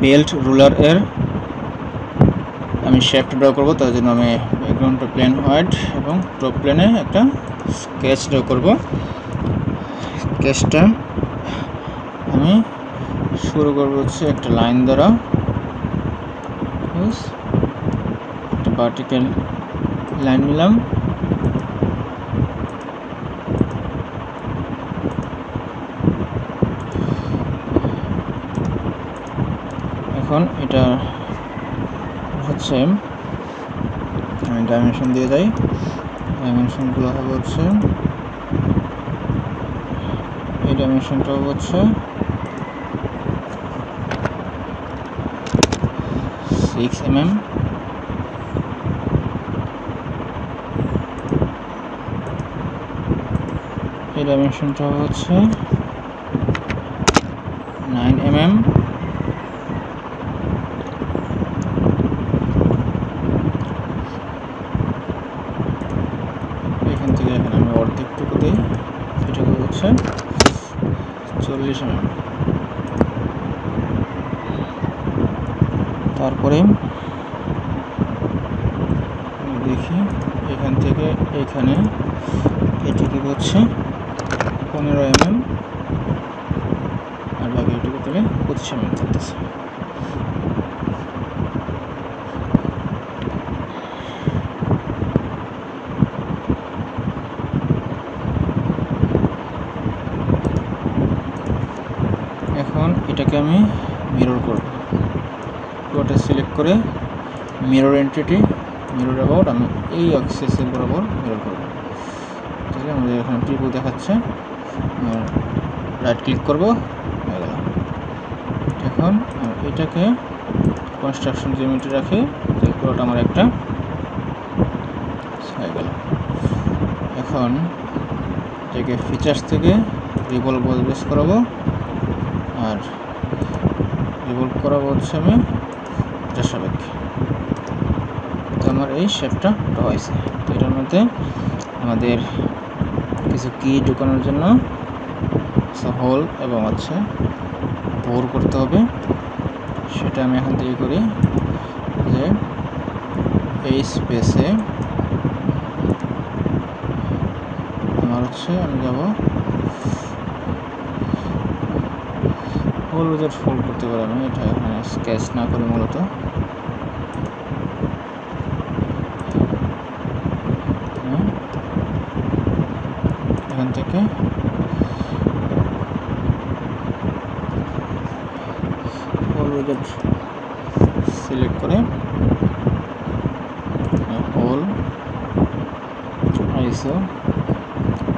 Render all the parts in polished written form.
Belt ruler এর আমি শেপটা ড্র করব। তার জন্য আমি ব্যাকগ্রাউন্ডটা প্লেন হোয়াইট এবং টপ প্লেনে একটা স্কেচ ড্র করব। স্কেচটা আমি শুরু করব হচ্ছে একটা লাইন দ্বারা, একটা ভার্টিক্যাল লাইন নিলাম। এখন এটা হচ্ছে আমি ডাইমেনশন দিয়ে যাই। ডাইমেনশনগুলো হবে হচ্ছে এই ডাইমেনশনটা হচ্ছে 6 mm, এই ডাইমেনশনটা হচ্ছে 9 mm, এখান থেকে এখানে আমি অর্ধেকটুকু দিই, এটুকু হচ্ছে 40 mm। তারপরে দেখি এখান থেকে এখানে এটুকু হচ্ছে 15 mm, আর বাকি এটুকু থেকে 25 mm থাকতেছে। এখন এটাকে আমি মিরর করব। প্লটে সিলেক্ট করে মিরর এন্টিটি, মিরর অ্যাবাউট আমি এই অ্যাক্সিসের বরাবর মিরর করব। তাহলে আমাদের এখানে প্রিভিউ দেখাচ্ছে, রাইট ক্লিক করব, হয়ে গেল। এখন এটাকে কনস্ট্রাকশন জিওমেট্রি রাখি, প্লট আমার একটা হয়ে গেল। এখন এটাকে ফিচার্স থেকে রিভলভ বেস করাবো, আর রিভলভ করাবো হচ্ছে আমি এটার সাপেক্ষে। তো আমার এই শেপটা হয়েছে। তো এটার মধ্যে আমাদের কিছু কি ঢুকানোর জন্য হোল এবং হচ্ছে বোর করতে হবে। সেটা আমি এখান থেকে করি যে এই স্পেসে আমার হচ্ছে আমি যাব হোল উইজার্ড ফোল্ড করতে পারি আমি, এটা এখানে স্কেচ না করি মূলত। এখান থেকে হোল উইজার্ড সিলেক্ট করে হোল আইসো,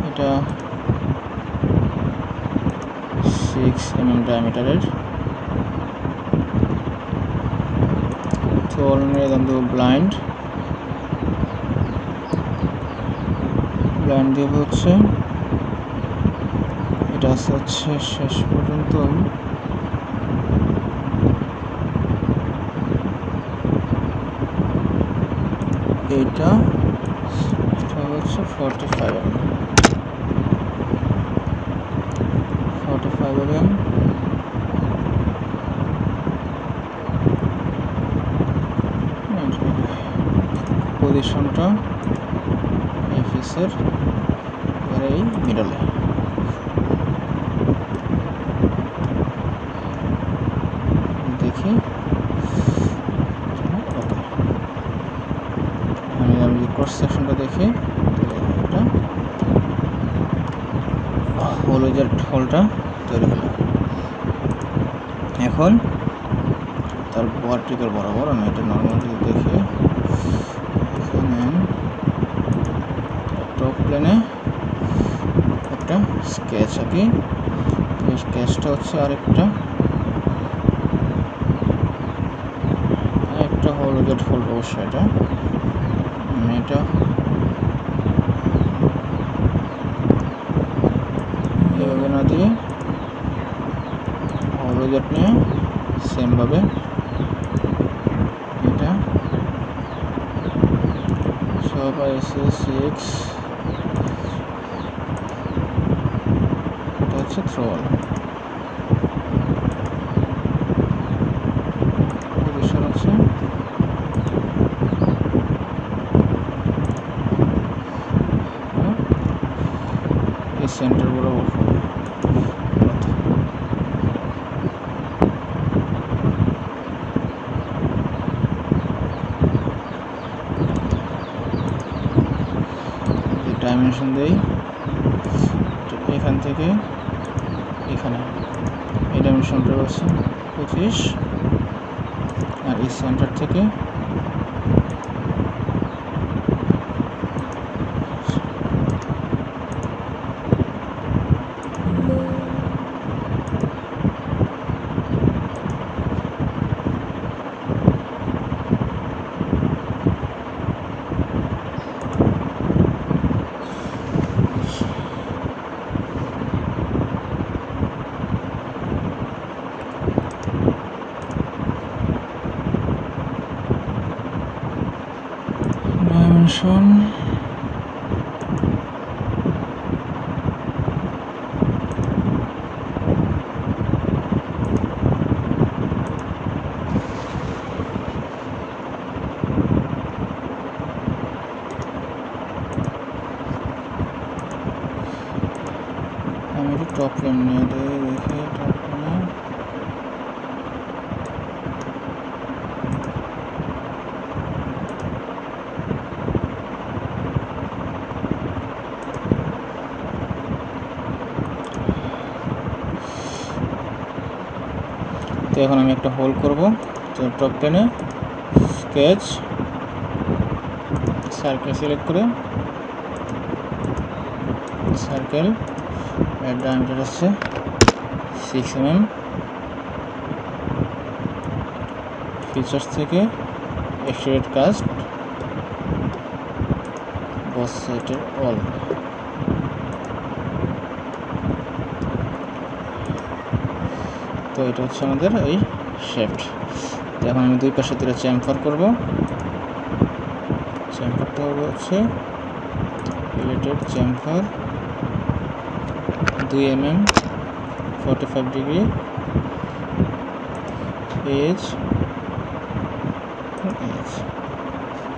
এটা 6 mm ডায়ামিটারের। তো অলরেডি দেন দেবো ব্লাইন্ড দেবো হচ্ছে এটা হচ্ছে শেষ পর্যন্ত এটা হচ্ছে 45 mm, 45 mm। পজিশনটা এফএসের এই মিডলে। দেখি ওকে, আমি ক্রস সেকশনটা দেখি, এটা হোল উইজার্ড হোলটা তৈরি হলো। এখন তার ভার্টিক্যাল বরাবর আমি এটা নর্মাল দেখি, এখানে টপ প্লেনে একটা স্কেচ আঁকি। এই স্কেচটা হচ্ছে আরেকটা হোল উইজার্ড ফোল্ড, অবশ্যই এটা এভাবে না দিয়ে হোল উইজার্ড নিয়ে সেমভাবে এটা সব আইসি 6, এটা হচ্ছে থ্রোল। ডাইমেনশন দেই, এখান থেকে এখানে এই ডাইমেনশনটা হচ্ছে 25, আর এই সেন্টার থেকে ডাইমেনশন আমি একটু টপ প্লেন নিয়ে দিই, দেখি টপ প্লেনে তো এখন আমি একটা হোল করব। তো টপ প্লেনে স্কেচ সার্কেল সিলেক্ট করে সার্কেল এর ডায়ামিটার হচ্ছে 6 mm, ফিচার্স থেকে এক্সট্রুডেড কাস্ট বস সাইডের অল। তো এটা হচ্ছে আমাদের এই শেফট। এখন আমি দুই পাশে দুটো চ্যাম্পার করব। চ্যাম্পারটা হচ্ছে রিলেটেড চ্যাম্পার 2 mm 45 ডিগ্রি এজ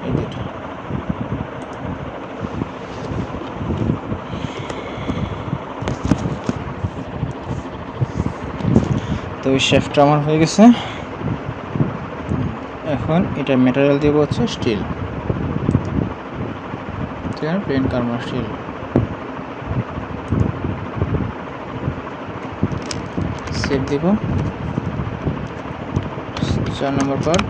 এই দুটো। তো এই শেফটটা আমার হয়ে গেছে। এখন এটা ম্যাটেরিয়াল দিব হচ্ছে স্টিল, ঠিক আছে, প্লেন কার্বন স্টিল। সেভ দিব 4 নম্বর পার্ট।